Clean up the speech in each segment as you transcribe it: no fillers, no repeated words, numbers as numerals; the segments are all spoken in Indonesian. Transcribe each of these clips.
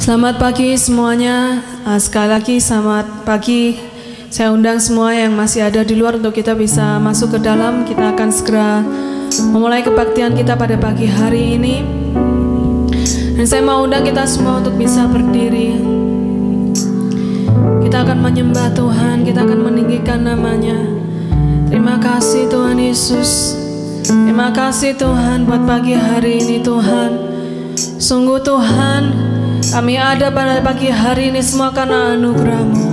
Selamat pagi semuanya. Sekali lagi selamat pagi. Saya undang semua yang masih ada di luar untuk kita bisa masuk ke dalam. Kita akan segera memulai kebaktian kita pada pagi hari ini. Dan saya mau undang kita semua untuk bisa berdiri. Kita akan menyembah Tuhan, kita akan meninggikan namanya. Terima kasih Tuhan Yesus. Terima kasih Tuhan buat pagi hari ini Tuhan. Sungguh Tuhan, kami ada pada pagi hari ini semua karena anugerah-Mu.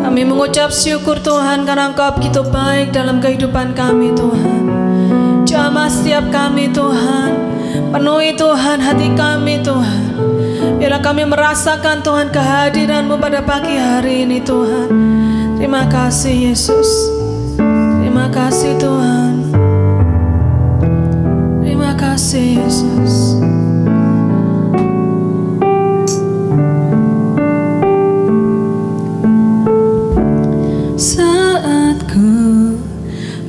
Kami mengucap syukur Tuhan karena Engkau begitu baik dalam kehidupan kami Tuhan. Jamah setiap kami Tuhan. Penuhi Tuhan hati kami Tuhan. Biarlah kami merasakan Tuhan kehadiran-Mu pada pagi hari ini Tuhan. Terima kasih Yesus. Terima kasih Tuhan. Terima kasih Yesus. Saat ku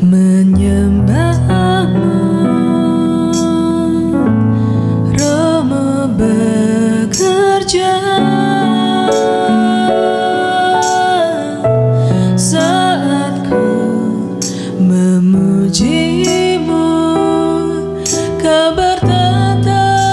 menyembah-Mu, Roh-Mu bekerja. Saat ku memuji-Mu, Kau bertata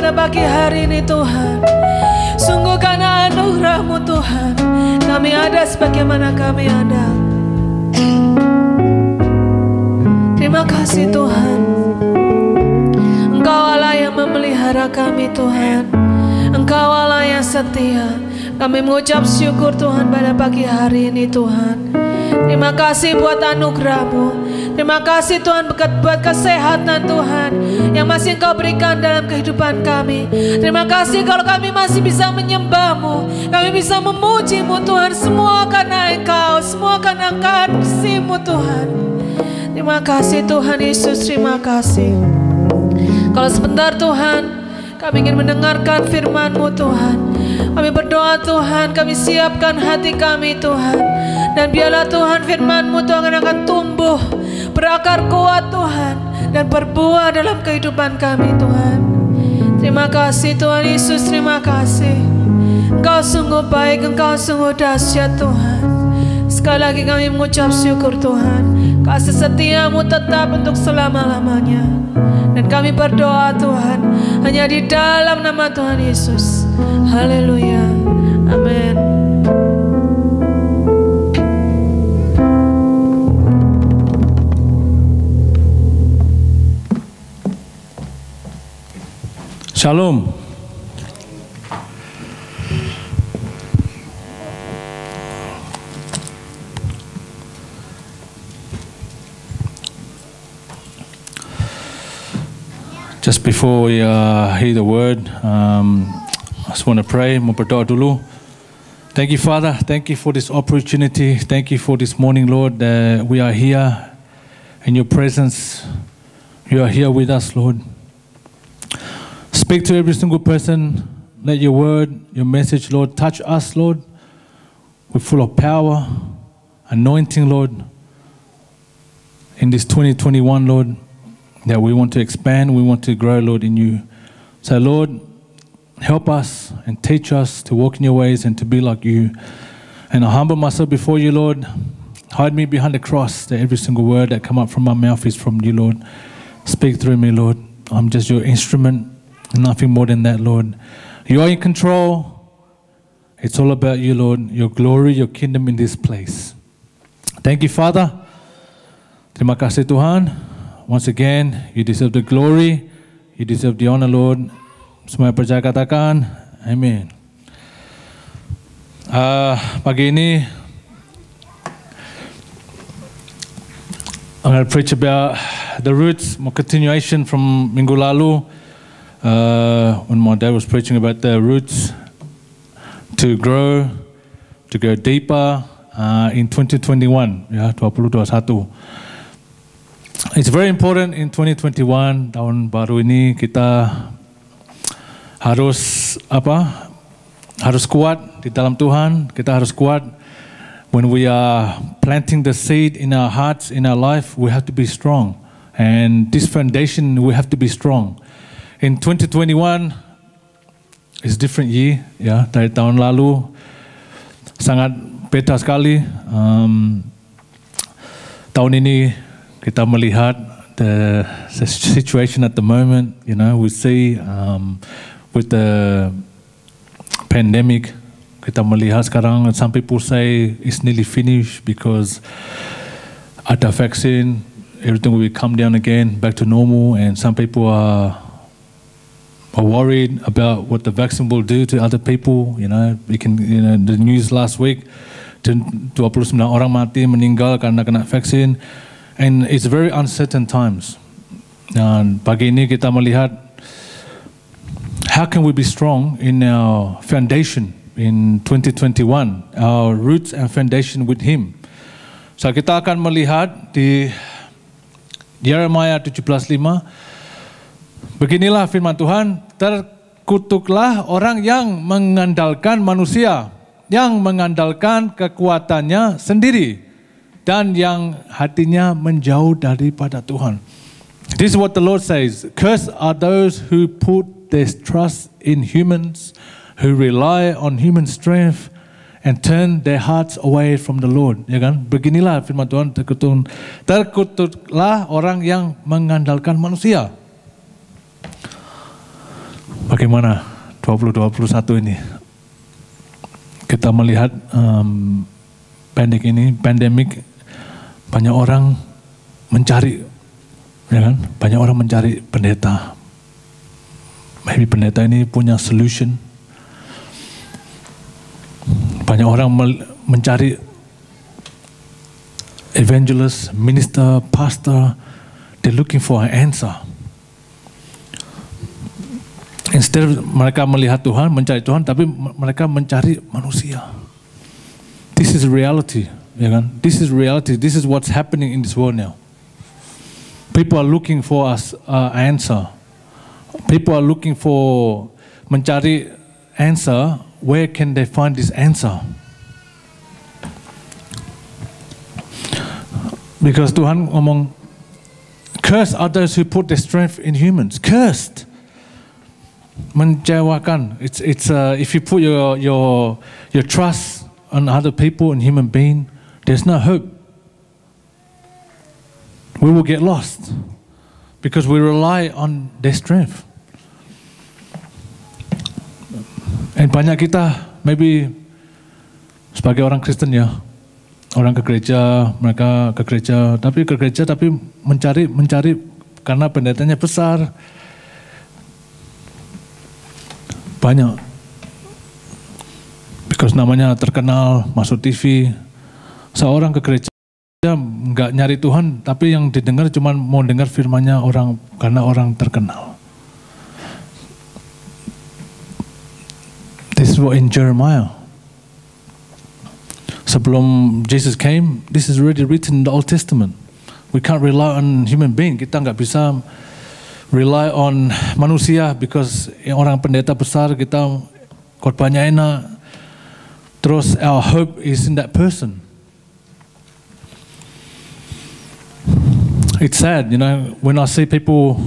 pada pagi hari ini Tuhan. Sungguh karena anugerah-Mu Tuhan, kami ada sebagaimana kami ada. Terima kasih Tuhan. Engkau Allah yang memelihara kami Tuhan. Engkau Allah yang setia. Kami mengucap syukur Tuhan pada pagi hari ini Tuhan. Terima kasih buat anugerah-Mu. Terima kasih Tuhan buat kesehatan Tuhan yang masih Engkau berikan dalam kehidupan kami. Terima kasih kalau kami masih bisa menyembah-Mu, kami bisa memuji-Mu Tuhan. Semua karena Engkau, semua karena kasih-Mu Tuhan. Terima kasih Tuhan Yesus, terima kasih. Kalau sebentar Tuhan, kami ingin mendengarkan firman-Mu Tuhan. Kami berdoa Tuhan, kami siapkan hati kami Tuhan. Dan biarlah Tuhan firman-Mu Tuhan akan tumbuh, berakar kuat Tuhan, dan berbuah dalam kehidupan kami Tuhan. Terima kasih Tuhan Yesus, terima kasih. Engkau sungguh baik, Engkau sungguh dahsyat Tuhan. Sekali lagi kami mengucap syukur Tuhan. Kasih setia-Mu tetap untuk selama-lamanya. Dan kami berdoa Tuhan hanya di dalam nama Tuhan Yesus. Haleluya. Amin. Shalom. Just before we hear the word, I just want to pray. Mau berdoa dulu. Thank you, Father. Thank you for this opportunity. Thank you for this morning, Lord, that we are here in your presence. You are here with us, Lord. Speak to every single person. Let your word, your message, Lord, touch us, Lord. We're full of power, anointing, Lord, in this 2021, Lord, that we want to expand, we want to grow, Lord, in you. So, Lord, help us and teach us to walk in your ways and to be like you. And I humble myself before you, Lord. Hide me behind the cross, that every single word that come up from my mouth is from you, Lord. Speak through me, Lord. I'm just your instrument, nothing more than that, Lord. You are in control. It's all about you, Lord. Your glory, your kingdom in this place. Thank you, Father. Terima kasih, Tuhan. Once again, you deserve the glory. You deserve the honor, Lord. Semua yang percaya katakan, amin. Pagi ini, I'm going to preach about the roots, more continuation from minggu lalu, when my dad was preaching about the roots to grow, to go deeper in 2021, ya 2021. It's very important in 2021, tahun baru ini kita harus kuat di dalam Tuhan. Kita harus kuat. When we are planting the seed in our hearts, in our life, we have to be strong. And this foundation, we have to be strong. In 2021, it's different year, ya, dari tahun lalu. Sangat beda sekali. Tahun ini kita melihat the situation at the moment, you know, we see with the pandemic, kita melihat sekarang, some people say it's nearly finished because ada vaccine, everything will come down again, back to normal, and some people are worried about what the vaccine will do to other people. You know, the news last week, 29 orang mati meninggal karena kena vaksin. And it's very uncertain times. Dan pagi ini kita melihat how can we be strong in our foundation in 2021, our roots and foundation with Him. So kita akan melihat di Yeremia 17:5. Beginilah firman Tuhan, terkutuklah orang yang mengandalkan manusia, yang mengandalkan kekuatannya sendiri, dan yang hatinya menjauh daripada Tuhan. This is what the Lord says. Cursed are those who put their trust in humans, who rely on human strength, and turn their hearts away from the Lord. Ya kan? Beginilah firman Tuhan, terkutuklah orang yang mengandalkan manusia. bagaimana 2021 ini kita melihat pandemik, banyak orang mencari, ya kan? Banyak orang mencari pendeta. Maybe pendeta ini punya solution. Banyak orang mencari evangelist, minister, pastor. They're looking for an answer. Instead mereka melihat Tuhan, mencari Tuhan, tapi mereka mencari manusia. This is reality, ya kan? This is reality. This is what's happening in this world now. People are looking for us answer. People are looking for mencari answer. Where can they find this answer? Because Tuhan ngomong, cursed are those who put their strength in humans. Cursed. Mencewakan. It's if you put your trust on other people and human being, there's no hope. We will get lost because we rely on their strength. And banyak kita, maybe sebagai orang Kristen ya, orang ke gereja, mereka ke gereja tapi mencari karena pendetanya besar, banyak, because namanya terkenal, masuk TV. Seorang ke gereja nggak nyari Tuhan, tapi yang didengar cuma mau dengar firman-Nya orang karena orang terkenal. This is what in Jeremiah. Sebelum Jesus came, this is already written in the Old Testament. We can't rely on human being. Kita nggak bisa rely on manusia because orang pendeta besar kita khotbahnya enak. Terus our hope is in that person. It's sad, you know, when I see people,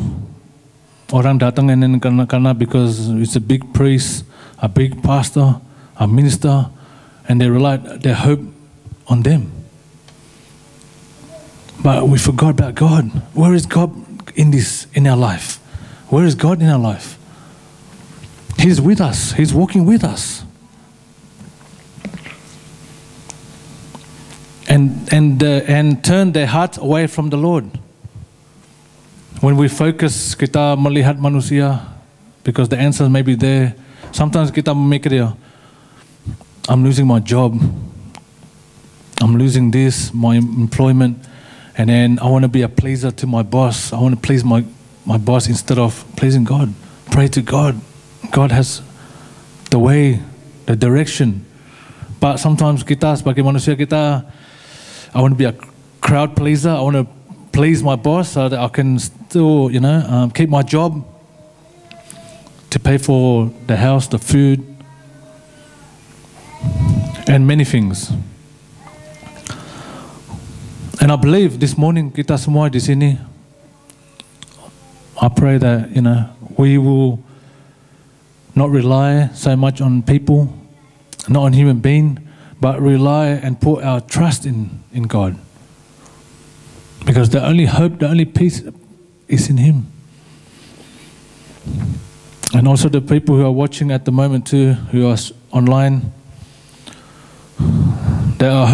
orang datang and then karena because it's a big priest, a big pastor, a minister, and they rely their hope on them. But we forgot about God. Where is God in our life? Where is God in our life? He's with us. He's walking with us. And turn their hearts away from the Lord. When we focus, kita melihat manusia, because the answers may be there. Sometimes kita memikir, I'm losing my job, I'm losing this, my employment, and then I want to be a pleaser to my boss. I want to please my boss instead of pleasing God. Pray to God. God has the way, the direction. But sometimes kita sebagai manusia kita, I want to be a crowd pleaser. I want to please my boss so that I can still, keep my job, to pay for the house, the food, and many things. And I believe this morning kita semua di sini, I pray that we will not rely so much on people, not on human being, but rely and put our trust in God. Because the only hope, the only peace is in Him. And also the people who are watching at the moment too, who are online, our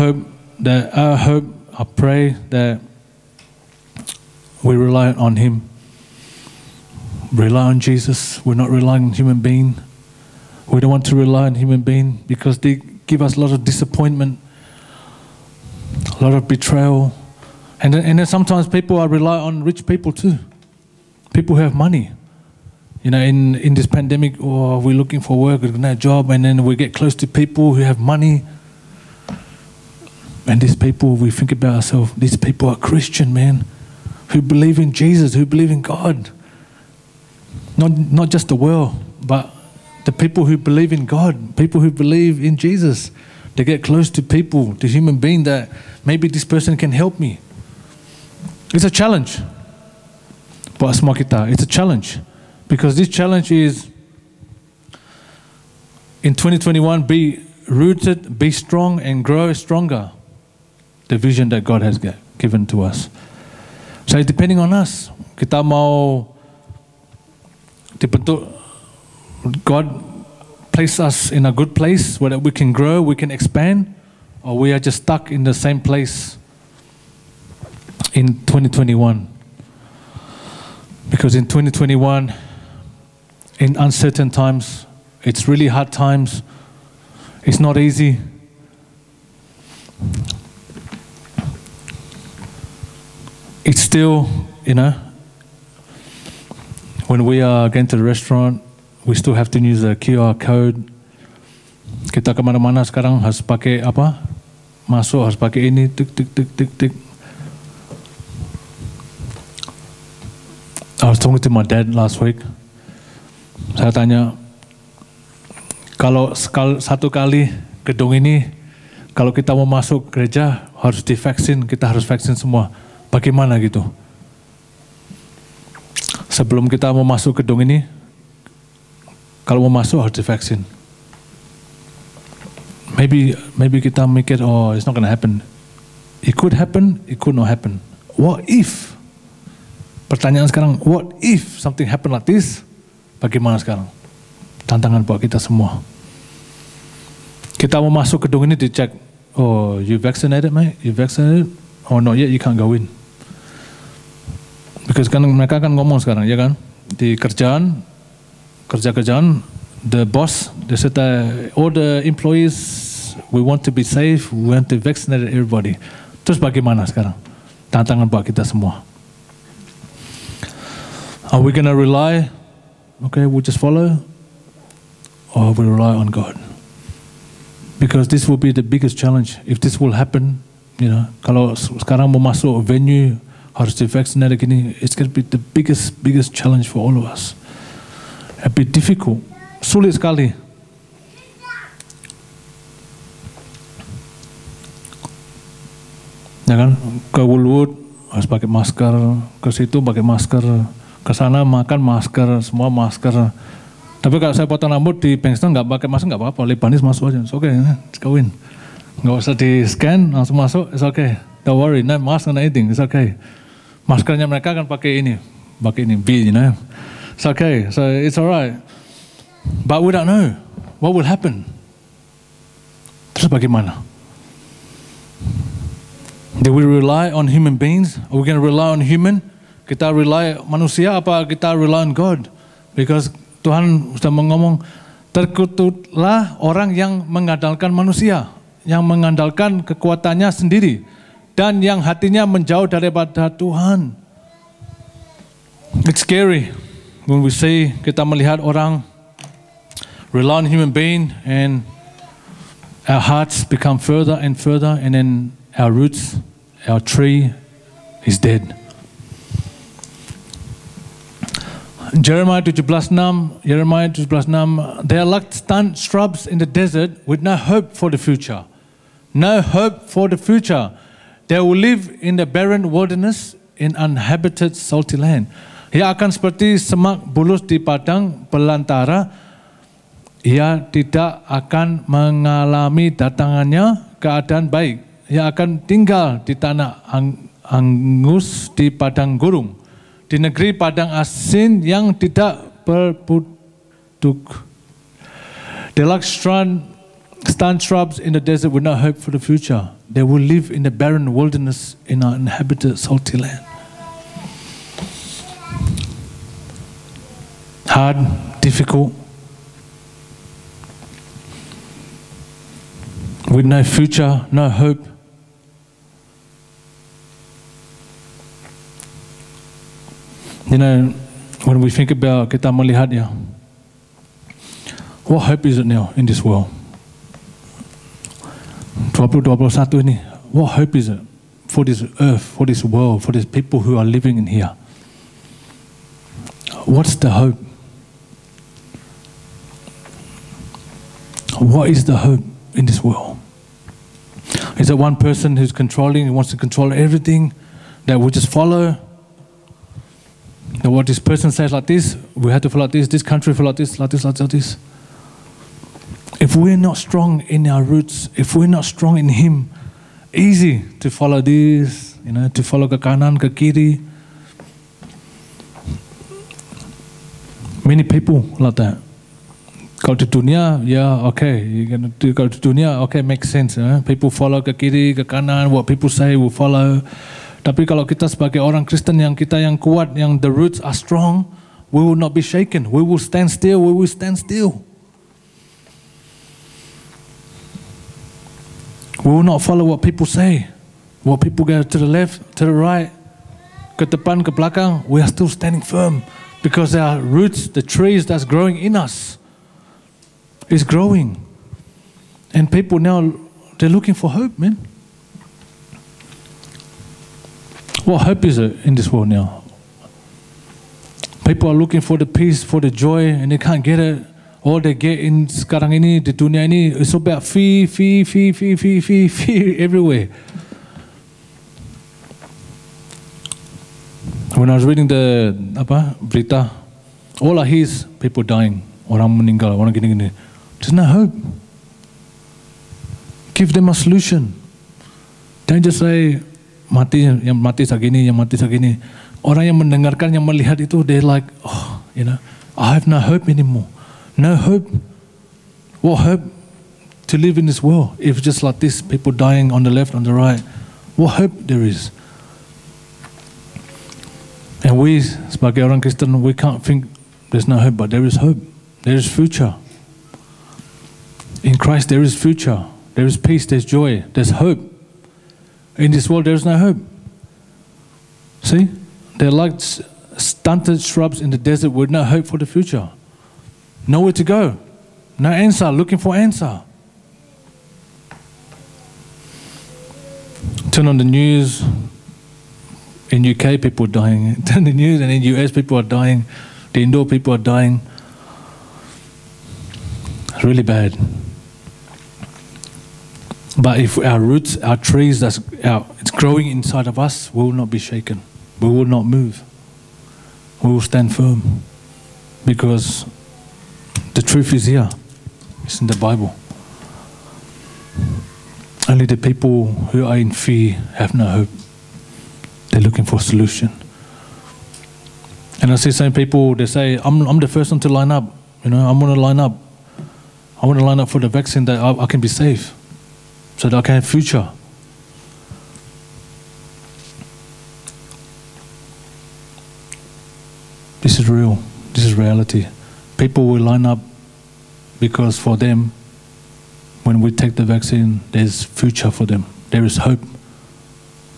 hope, I pray that we rely on Him. Rely on Jesus. We're not relying on human being. We don't want to rely on human being because they give us a lot of disappointment, a lot of betrayal. And then sometimes people rely on rich people too. People who have money. In this pandemic, we're looking for work, we're getting a job, and then we get close to people who have money. And these people, we think about ourselves, these people are Christian, man, who believe in Jesus, who believe in God. Not just the world, but the people who believe in God, people who believe in Jesus. They get close to people, to human beings that maybe this person can help me. It's a challenge. Buat semua kita, it's a challenge. Because this challenge is, in 2021, be rooted, be strong, and grow stronger. The vision that God has given to us. So it's depending on us. Kita mau dibentuk God place us in a good place where we can grow, we can expand, or we are just stuck in the same place in 2021. Because in 2021, in uncertain times, it's really hard times, it's not easy. It's still, when we are going to the restaurant, we still have to use the QR code. Kita kemana-mana sekarang harus pakai apa? Masuk harus pakai ini, tik. I was talking to my dad last week. Saya tanya, kalau satu kali gedung ini, kalau kita mau masuk gereja harus divaksin, kita harus vaksin semua. Bagaimana gitu? Sebelum kita mau masuk gedung ini, kalau mau masuk harus divaksin. Maybe kita mikir, oh, it's not going to happen. It could happen, it could not happen. What if? Pertanyaan sekarang, what if something happen like this? Bagaimana sekarang? Tantangan buat kita semua. Kita mau masuk gedung ini dicek, oh, you vaccinated, mate? You vaccinated? Oh, not yet, you can't go in. Because kan mereka kan ngomong sekarang, ya kan? Di kerjaan, the boss, they said that all the employees, we want to be safe, we want to vaccinate everybody. Terus bagaimana sekarang? Tantangan buat kita semua. Are we going to rely, okay, we just follow, or we rely on God? Because this will be the biggest challenge. If this will happen, kalau sekarang mau masuk venue, harus divaksinasi gini, it's going to be the biggest challenge for all of us. A bit difficult, sulit sekali. Ya kan, ke Woolwood harus pakai masker, ke situ pakai masker, ke sana makan masker, semua masker. Tapi kalau saya potong rambut di Bankstown nggak pakai masker nggak apa-apa, Lebanese masuk aja, it's okay, kawin. Nggak usah di scan, langsung masuk, it's okay. Don't worry, no mask, no anything, it's okay. Maskernya mereka kan pakai ini B, It's okay, so it's alright. But we don't know what will happen. Terus bagaimana? Do we rely on human beings? Are we going to rely on human? Kita rely manusia apa kita rely on God? Because Tuhan sudah ngomong, terkutuklah orang yang mengandalkan manusia, yang mengandalkan kekuatannya sendiri, dan yang hatinya menjauh daripada Tuhan. It's scary when we see, kita melihat orang rely on human being and our hearts become further and further, and then our roots, our tree is dead. Jeremiah 17:6, they are like stunned shrubs in the desert with no hope for the future. No hope for the future. They will live in the barren wilderness in uninhabited salty land. Ia akan seperti semak bulus di padang belantara. Ia tidak akan mengalami datangannya keadaan baik. Ia akan tinggal di tanah angus di padang gurung, di negeri padang asin yang tidak berpenduduk. They like stunned shrubs in the desert with no hope for the future. They will live in the barren wilderness in an uninhabited salty land. Hard, difficult, with no future, no hope. When we think about kita melihat ya, what hope is it now in this world? 2021 ini, what hope is it for this earth, for this world, for these people who are living in here? What's the hope? What is the hope in this world? Is it one person who's controlling, who wants to control everything, that we just follow? That what this person says like this, we have to follow like this country follow like this, like this, like this. If we're not strong in our roots, if we're not strong in Him, easy to follow this, to follow ke kanan, ke kiri. Many people like that. Kalau di dunia, yeah, okay. Kalau di dunia, okay, makes sense. People follow ke kiri, ke kanan, what people say, we follow. Tapi kalau kita sebagai orang Kristen yang kita yang kuat, yang the roots are strong, we will not be shaken. We will stand still. We will stand still. We will not follow what people say. What people go to the left, to the right, ke depan, ke belakang. We are still standing firm because our roots, the trees that's growing in us, is growing. And people now, they're looking for hope, man. What hope is it in this world now? People are looking for the peace, for the joy, and they can't get it. All they get in sekarang ini, di dunia ini, it's about fee everywhere. When I was reading the berita, all I hear is people dying, orang meninggal, orang gini-gini. There's no hope. Give them a solution. Don't just say mati, yang mati segini, yang mati segini. Orang yang mendengarkan, yang melihat itu, they're like, oh, you know, I have no hope anymore. No hope. What hope to live in this world if just like this, people dying on the left, on the right? What hope there is? And we, sebagai orang Kristen, we can't think there's no hope, but there is hope. There is future. In Christ there is future. There is peace, there's joy, there's hope. In this world there is no hope. See? They're like stunted shrubs in the desert with no hope for the future. Nowhere to go. No answer, looking for answer. Turn on the news. In UK, people are dying. Turn the news, and in US, people are dying. The Indo people are dying. It's really bad. But if our roots, our trees, it's growing inside of us, we will not be shaken. We will not move. We will stand firm. Because the truth is here. It's in the Bible. Only the people who are in fear have no hope. They're looking for a solution. And I see some people, they say, I'm the first one to line up. You know, I'm going to line up. I want to line up for the vaccine that I can be safe. So that I can have future. This is real. This is reality. People will line up because for them, when we take the vaccine, there's future for them. There is hope.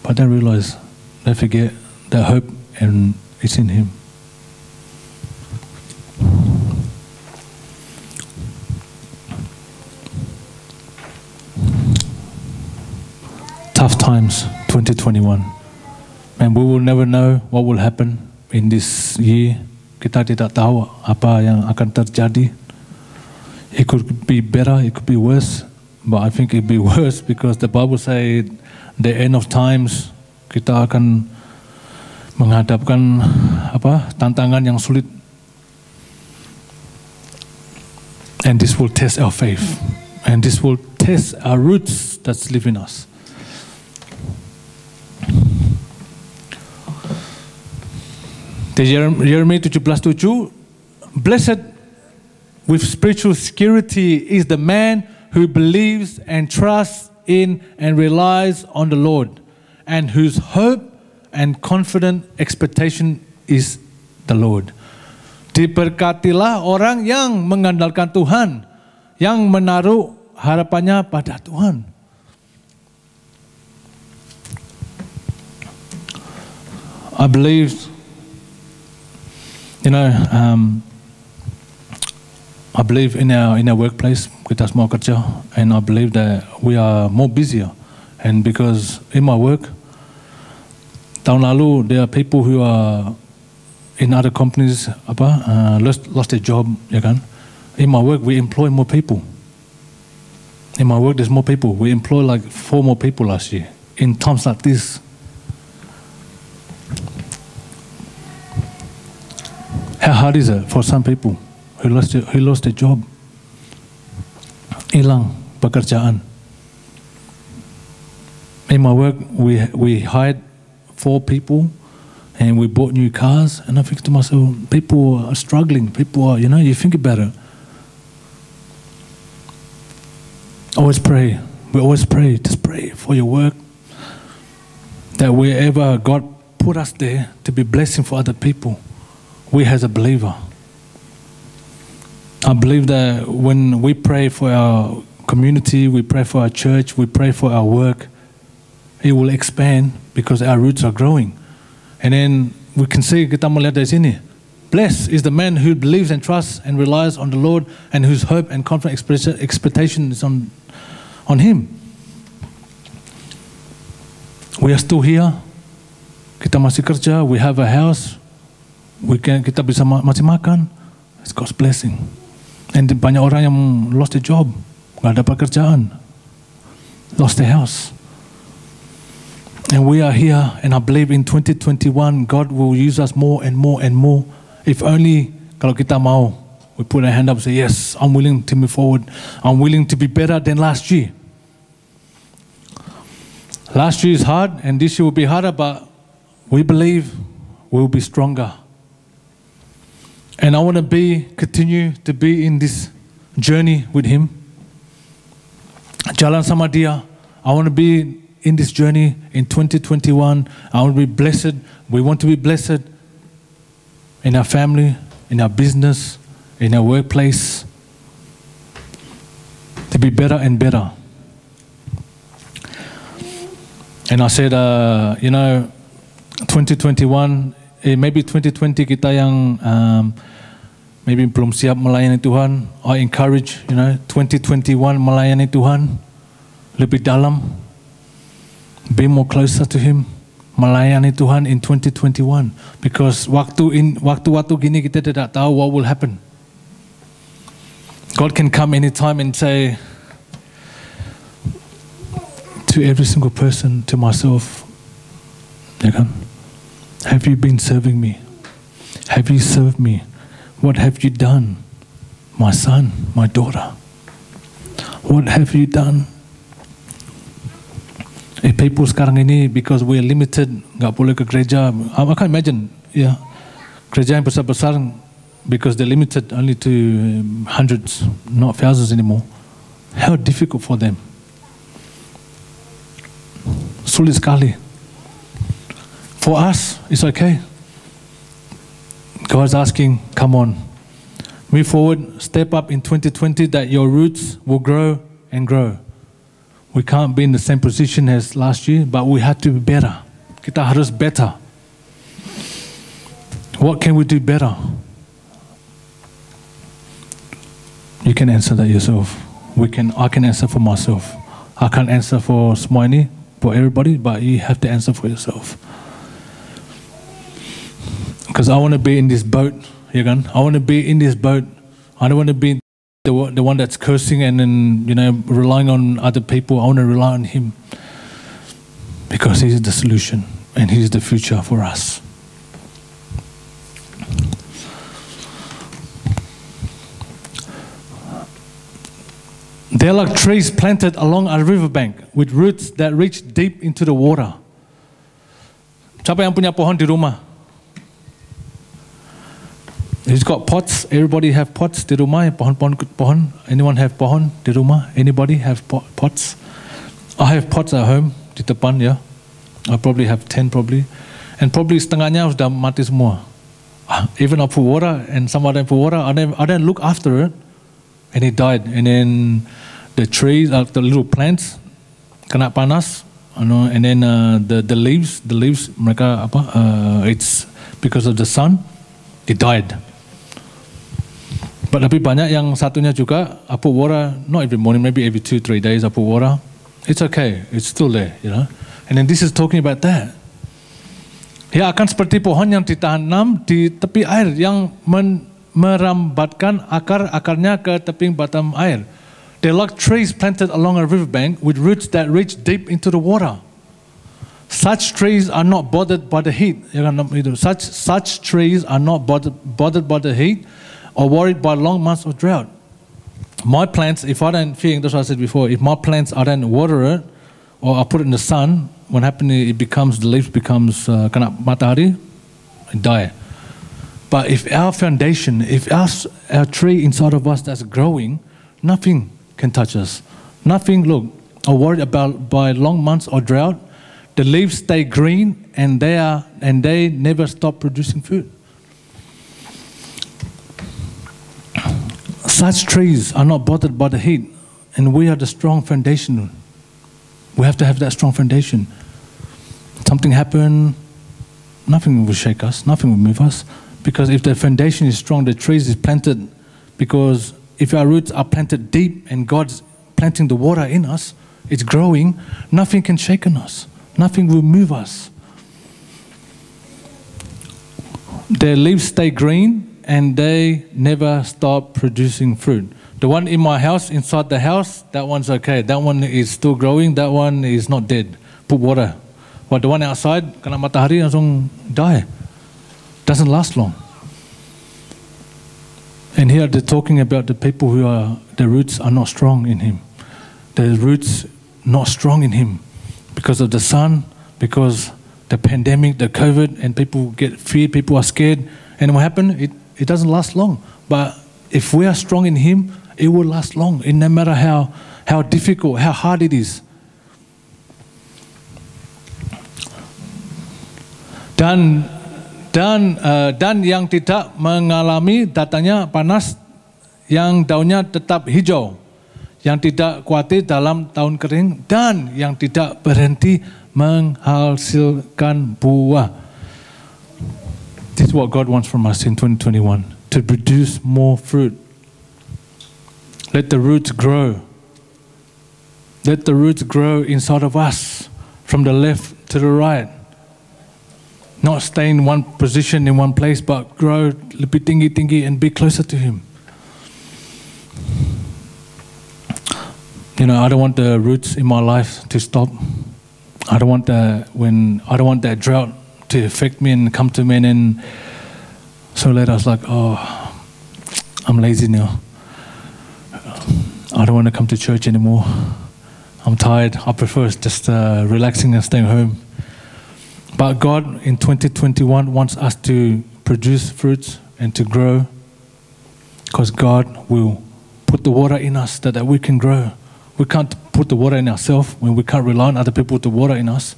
But they realize, they forget their hope and it's in Him. Tough times, 2021. And we will never know what will happen in this year. Kita tidak tahu apa yang akan terjadi. It could be better, it could be worse. But I think it will be worse because the Bible says the end of times, kita akan menghadapkan tantangan yang sulit. And this will test our faith. And this will test our roots that live in us. Yeremia 17:7, blessed with spiritual security is the man who believes and trusts in and relies on the Lord, and whose hope and confident expectation is the Lord. Diberkatilah orang yang mengandalkan Tuhan, yang menaruh harapannya pada Tuhan. I believe, I believe in our workplace, kita semua kerja, and I believe that we are more busier. And because in my work, tahun lalu there are people who are in other companies lost their job, ya kan? In my work we employ more people. In my work there's more people. We employ like 4 more people last year. In times like this, how hard is it for some people who lost their job? Hilang pekerjaan. In my work, we hired 4 people, and we bought new cars. And I think to myself, people are struggling. People are, you think about it. always pray. We always pray. Just pray for your work. That wherever God put us there to be blessing for other people, we as a believer. I believe that when we pray for our community, we pray for our church, we pray for our work, it will expand because our roots are growing. And then we can see, kita melihat dari sini, blessed is the man who believes and trusts and relies on the Lord and whose hope and confident expectation is on Him. We are still here. Kita masih kerja. We have a house. Kita bisa masih makan. It's God's blessing. And banyak orang yang lost their job, nggak ada pekerjaan, lost their house. And we are here, and I believe in 2021 God will use us more and more and more. If only kalau kita mau, we put our hand up and say, yes, I'm willing to move forward. I'm willing to be better than last year. Last year is hard, and this year will be harder, but we believe we will be stronger. And I want to continue to be in this journey with Him. Jalan sama dia. I want to be in this journey in 2021. I want to be blessed. We want to be blessed in our family, in our business, in our workplace, to be better and better. And I said, 2021, maybe 2020 kita yang maybe belum siap melayani Tuhan. I encourage, 2021 melayani Tuhan lebih dalam, be more closer to Him, melayani Tuhan in 2021. Because waktu gini kita tidak tahu what will happen. God can come anytime and say to every single person, to myself, have you been serving me? Have you served me? What have you done? My son, my daughter. What have you done? People sekarang ini, because we are limited, nggak boleh ke gereja. I can't imagine, gereja yang besar-besar, because they're limited only to hundreds, not thousands anymore. How difficult for them. Sulit sekali. For us, it's okay. God's asking, come on, move forward, step up in 2020, that your roots will grow and grow. We can't be in the same position as last year, but we have to be better. Kita harus better. What can we do better? You can answer that yourself. I can answer for myself. I can't answer for semua ini, for everybody, but you have to answer for yourself. Because I want to be in this boat, I want to be in this boat. I don't want to be the one that's cursing and then, relying on other people. I want to rely on Him. Because He's the solution and He's the future for us. They're like trees planted along a riverbank with roots that reach deep into the water. Siapa yang punya pohon di rumah? Who's got pots? Everybody have pots di rumah? Pohon. Anyone have pohon di rumah? Anybody have pots? I have pots at home di depan, yeah. I probably have 10 probably. And probably setengahnya sudah mati semua. Even I put water and some of them put water, I didn't look after it. And it died. And then the trees, the little plants, kena panas, and then the leaves, mereka it's because of the sun, it died. But tapi banyak yang satunya juga, I put water, not every morning, maybe every 2-3 days I put water. It's okay, it's still there, And then this is talking about that. Ya akan seperti pohon yang ditanam di tepi air, yang merambatkan akar-akarnya ke tebing bottom air. They're like trees planted along a riverbank with roots that reach deep into the water. Such trees are not bothered by the heat. Such trees are not bothered by the heat or worried by long months of drought. My plants, if I don't feed, that's what I said before, if my plants, I don't water it or I put it in the sun, what happens, the leaves becomes kena matahari, it die. But if our foundation, if our tree inside of us that's growing, nothing can touch us. Nothing, look, are worried about by long months or drought. The leaves stay green and they never stop producing fruit. Such trees are not bothered by the heat, and we are the strong foundation. We have to have that strong foundation. Something happen, nothing will shake us, nothing will move us, because if the foundation is strong, the trees is planted. Because if our roots are planted deep and God's planting the water in us, it's growing, nothing can shake on us. Nothing will move us. Their leaves stay green and they never stop producing fruit. The one in my house, inside the house, that one's okay. That one is still growing, that one is not dead. Put water. But the one outside, kena matahari langsung die. Doesn't last long. And here they're talking about the people who are, their roots are not strong in Him. Their roots not strong in Him. Because of the sun, because the pandemic, the COVID, and people get feared, people are scared. And what happened? It doesn't last long. But if we are strong in Him, it will last long. And no matter how difficult, how hard it is. Dan yang tidak mengalami datangnya panas, yang daunnya tetap hijau, yang tidak khawatir dalam tahun kering, dan yang tidak berhenti menghasilkan buah. This is what God wants from us in 2021, to produce more fruit. Let the roots grow. Let the roots grow inside of us, from the left to the right. Not stay in one position, in one place, but grow lebih tinggi and be closer to Him. You know, I don't want the roots in my life to stop. I don't want that drought to affect me and come to me, and then so later I was like, oh, I'm lazy now. I don't want to come to church anymore. I'm tired. I prefer just relaxing and staying home. But God in 2021 wants us to produce fruits and to grow, because God will put the water in us that we can grow. We can't put the water in ourselves when we can't rely on other people to put the water in us,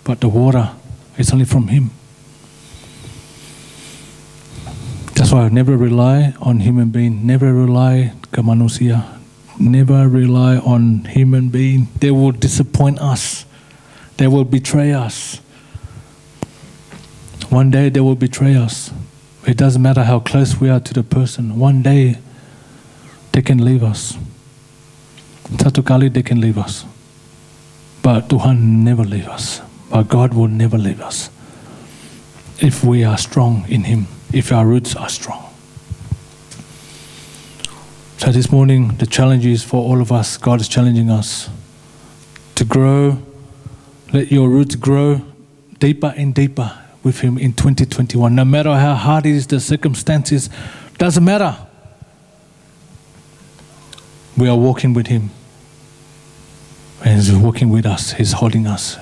but the water is only from Him. That's why I never rely on human being, never rely ke manusia, never rely on human being. They will disappoint us. They will betray us. One day they will betray us. It doesn't matter how close we are to the person. One day they can leave us. Satu kali they can leave us. But Tuhan never leave us. But God will never leave us. If we are strong in Him. If our roots are strong. So this morning the challenge is for all of us. God is challenging us to grow. Let your roots grow deeper and deeper with Him in 2021. No matter how hard it is, the circumstances, doesn't matter. We are walking with Him. And He's walking with us. He's holding us.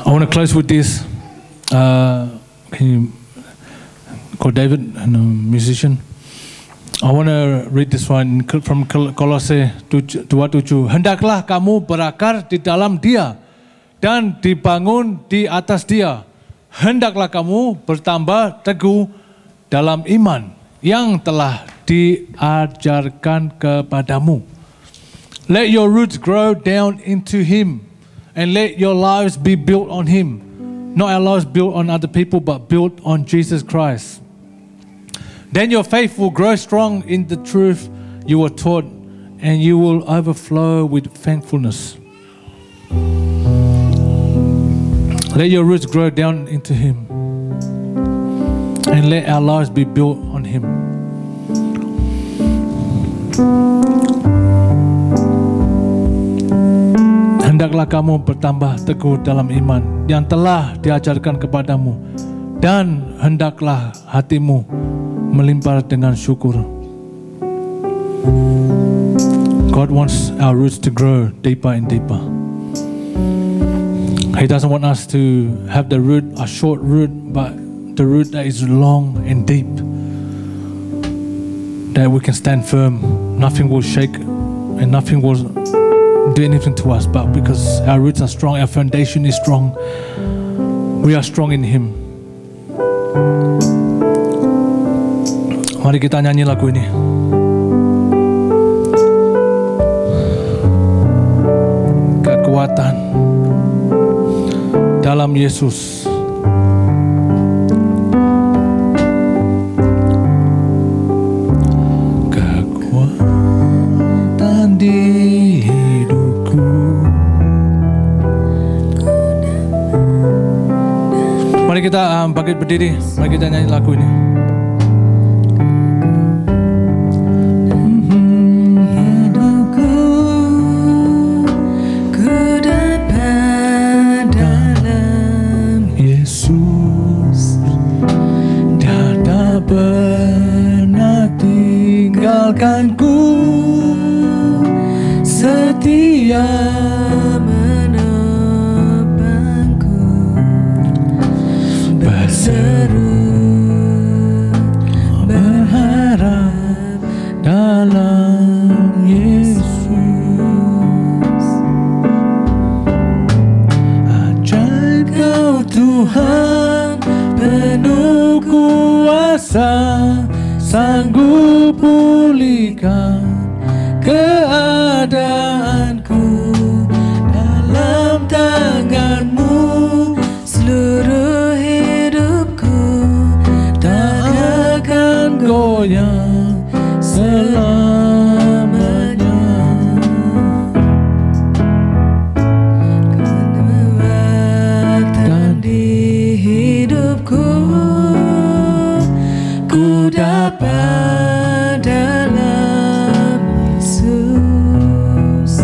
I want to close with this. Can you call David, a musician? I want to read this one from Kolose 2:7. Hendaklah kamu berakar di dalam Dia dan dibangun di atas Dia. Hendaklah kamu bertambah teguh dalam iman yang telah diajarkan kepadamu. Let your roots grow down into Him and let your lives be built on Him. Not our lives built on other people, but built on Jesus Christ. Then your faith will grow strong in the truth you were taught, and you will overflow with thankfulness. Let your roots grow down into Him, and let our lives be built on Him. Hendaklah kamu bertambah teguh dalam iman yang telah diajarkan kepadamu, dan hendaklah hatimu melimpah dengan syukur. God wants our roots to grow deeper and deeper. He doesn't want us to have the root, a short root, but the root that is long and deep, that we can stand firm. Nothing will shake and nothing will do anything to us, but because our roots are strong, our foundation is strong, we are strong in Him. Mari kita nyanyi lagu ini. Kekuatan dalam Yesus. Kekuatan di hidupku. Mari kita bangkit berdiri. Mari kita nyanyi lagu ini. Pernah tinggalkanku, setia menopangku, berseru berharap dalam Yesus. Ajaib Kau Tuhan, penuh kuasa, sanggup pulihkan keadaanku. Dalam tangan-Mu seluruh hidupku, tak akan goyang selamanya. Kekuatan di hidupku ku dapat dalam Yesus.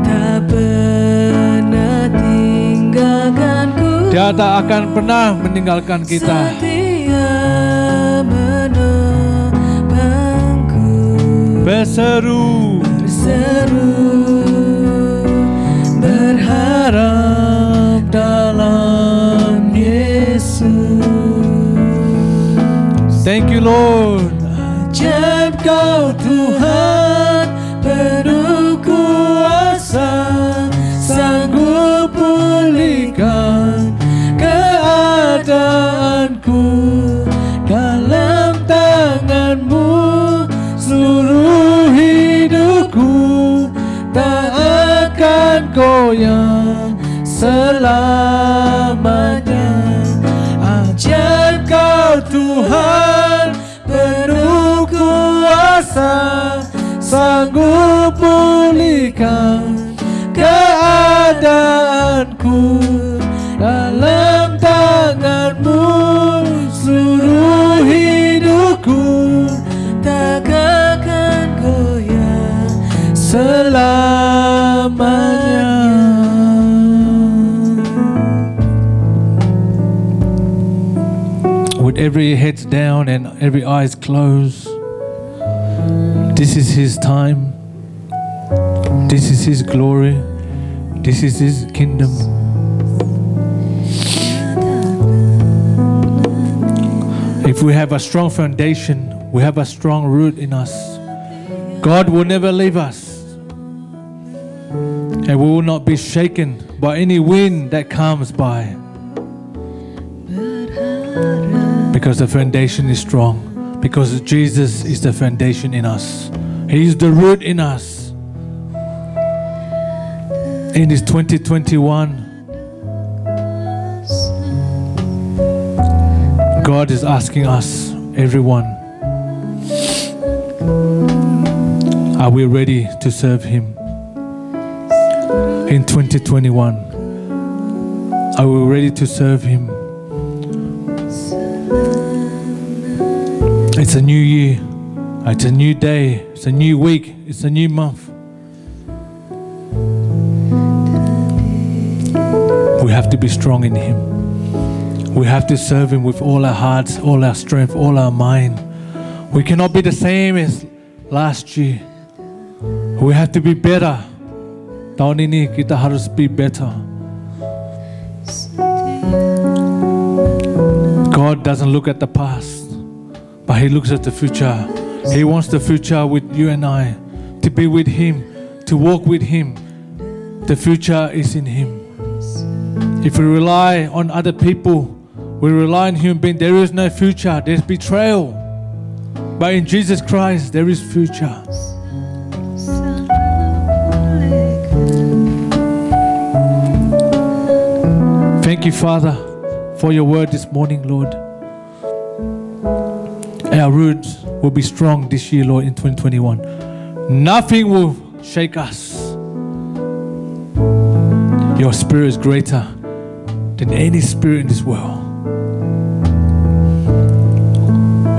Tak pernah tinggalkanku, Dia tak akan pernah meninggalkan kita. Setia menopangku, berseru berharap dalam Yesus. Thank you, Lord. Ajaib Kau Tuhan, penuh kuasa, sanggup pulihkan keadaanku. Dalam tangan-Mu seluruh hidupku, tak akan goyang selamanya. Ajaib Kau Tuhan, penuh kuasa, sanggup pulihkan keadaanku. Dalam tangan-Mu seluruh hidupku, tak akan goyang selamanya. With every head down and every eyes closed, this is His time, this is His glory, this is His kingdom. If we have a strong foundation, we have a strong root in us, God will never leave us, and we will not be shaken by any wind that comes by. Because the foundation is strong. Because Jesus is the foundation in us. He is the root in us. In this 2021, God is asking us, everyone, are we ready to serve Him? In 2021, are we ready to serve Him? It's a new year, it's a new day, it's a new week, it's a new month. We have to be strong in Him. We have to serve Him with all our hearts, all our strength, all our mind. We cannot be the same as last year. We have to be better. Tahun ini kita harus be better. God doesn't look at the past, but He looks at the future. He wants the future with you and I, to be with Him, to walk with Him. The future is in Him. If we rely on other people, we rely on human beings, there is no future, there's betrayal. But in Jesus Christ, there is future. Thank you, Father, for your word this morning, Lord. Our roots will be strong this year, Lord, in 2021. Nothing will shake us. Your spirit is greater than any spirit in this world.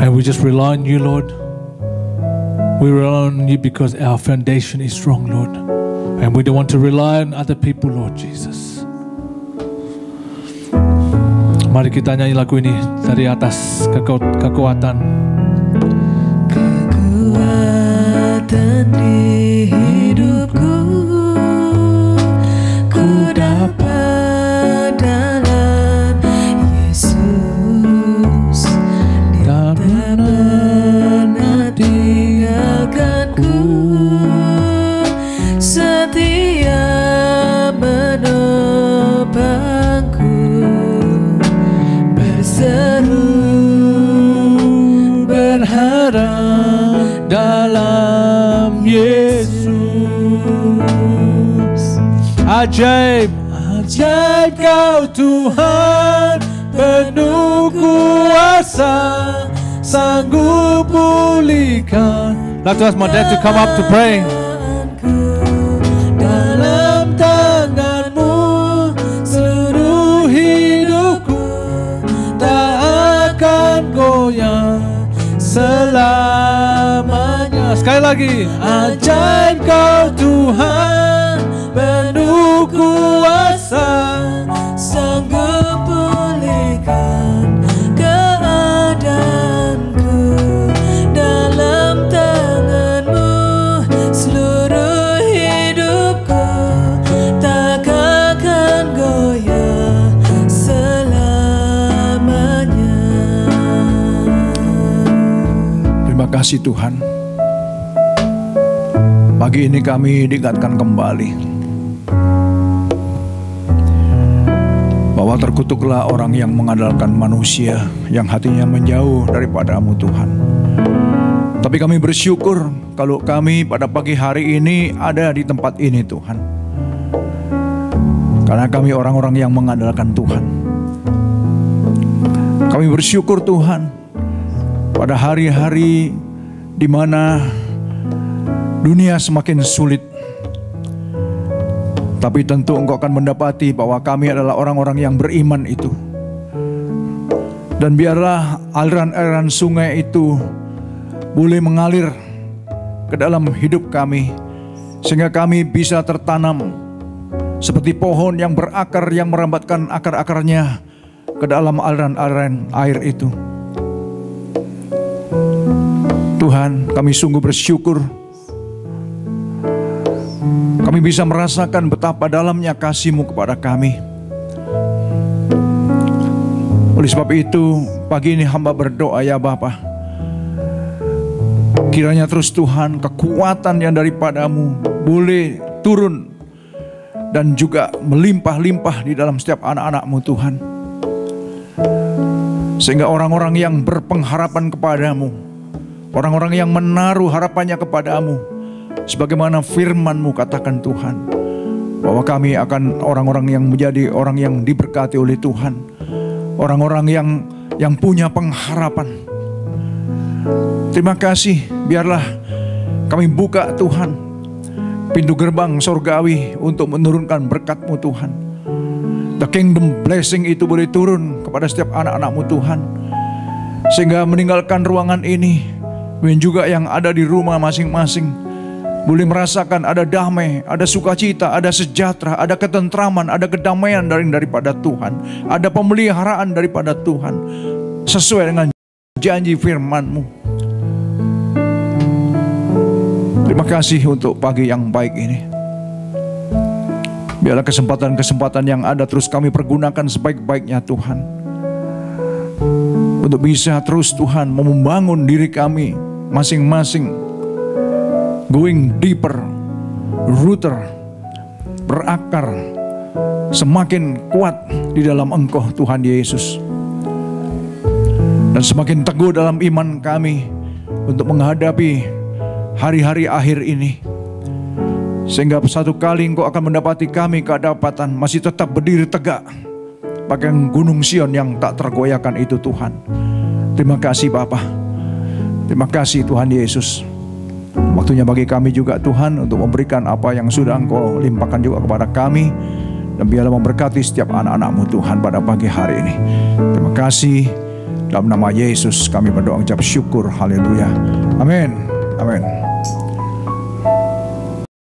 And we just rely on you, Lord. We rely on you because our foundation is strong, Lord. And we don't want to rely on other people, Lord Jesus. Mari kita nyanyi lagu ini dari atas kekuatan. Kekuatan di hidupku, ku dapat dalam Yesus. Dia tak pernah tinggalkanku, setia menopangku. Berseru berharap dalam Yesus. Ajaib, ajaib Kau Tuhan, penuh kuasa, sanggup pulihkan. Let's ask my dad to come up to pray. Dalam tangan-Mu seluruh hidupku tak akan goyah selamanya. Sekali lagi. Ajaib Kau Tuhan, penuh kuasa, sanggup pulihkan keadaanku. Dalam tangan-Mu seluruh hidupku tak akan goyah selamanya. Terima kasih Tuhan. Pagi ini kami diingatkan kembali bahwa terkutuklah orang yang mengandalkan manusia, yang hatinya menjauh daripada-Mu Tuhan. Tapi kami bersyukur kalau kami pada pagi hari ini ada di tempat ini Tuhan, karena kami orang-orang yang mengandalkan Tuhan. Kami bersyukur Tuhan pada hari-hari di mana dunia semakin sulit, tapi tentu Engkau akan mendapati bahwa kami adalah orang-orang yang beriman itu. Dan biarlah aliran-aliran sungai itu boleh mengalir ke dalam hidup kami, sehingga kami bisa tertanam seperti pohon yang berakar, yang merambatkan akar-akarnya ke dalam aliran-aliran air itu. Tuhan, kami sungguh bersyukur kami bisa merasakan betapa dalamnya kasih-Mu kepada kami. Oleh sebab itu, pagi ini hamba berdoa ya Bapa, kiranya terus Tuhan kekuatan yang daripada-Mu boleh turun dan juga melimpah-limpah di dalam setiap anak-anak-Mu Tuhan. Sehingga orang-orang yang berpengharapan kepada-Mu, orang-orang yang menaruh harapannya kepada-Mu, sebagaimana firman-Mu katakan Tuhan, bahwa kami akan orang-orang yang menjadi orang yang diberkati oleh Tuhan, orang-orang yang punya pengharapan. Terima kasih, biarlah kami buka Tuhan pintu gerbang sorgawi untuk menurunkan berkat-Mu Tuhan. The kingdom blessing itu boleh turun kepada setiap anak-anak-Mu Tuhan, sehingga meninggalkan ruangan ini dan juga yang ada di rumah masing-masing boleh merasakan ada damai, ada sukacita, ada sejahtera, ada ketentraman, ada kedamaian daripada Tuhan, ada pemeliharaan daripada Tuhan, sesuai dengan janji firman-Mu. Terima kasih untuk pagi yang baik ini. Biarlah kesempatan-kesempatan yang ada terus kami pergunakan sebaik-baiknya Tuhan. untuk bisa terus Tuhan membangun diri kami masing-masing, going deeper, rooter, berakar, semakin kuat di dalam Engkau Tuhan Yesus, dan semakin teguh dalam iman kami untuk menghadapi hari-hari akhir ini, sehingga satu kali Engkau akan mendapati kami kedapatan masih tetap berdiri tegak bagai gunung Sion yang tak tergoyahkan itu Tuhan. Terima kasih Bapa, terima kasih Tuhan Yesus. Waktunya bagi kami juga Tuhan untuk memberikan apa yang sudah Engkau limpahkan juga kepada kami, dan biarlah memberkati setiap anak-anak-Mu Tuhan pada pagi hari ini. Terima kasih, dalam nama Yesus kami berdoa ucap syukur, haleluya, amin, amin.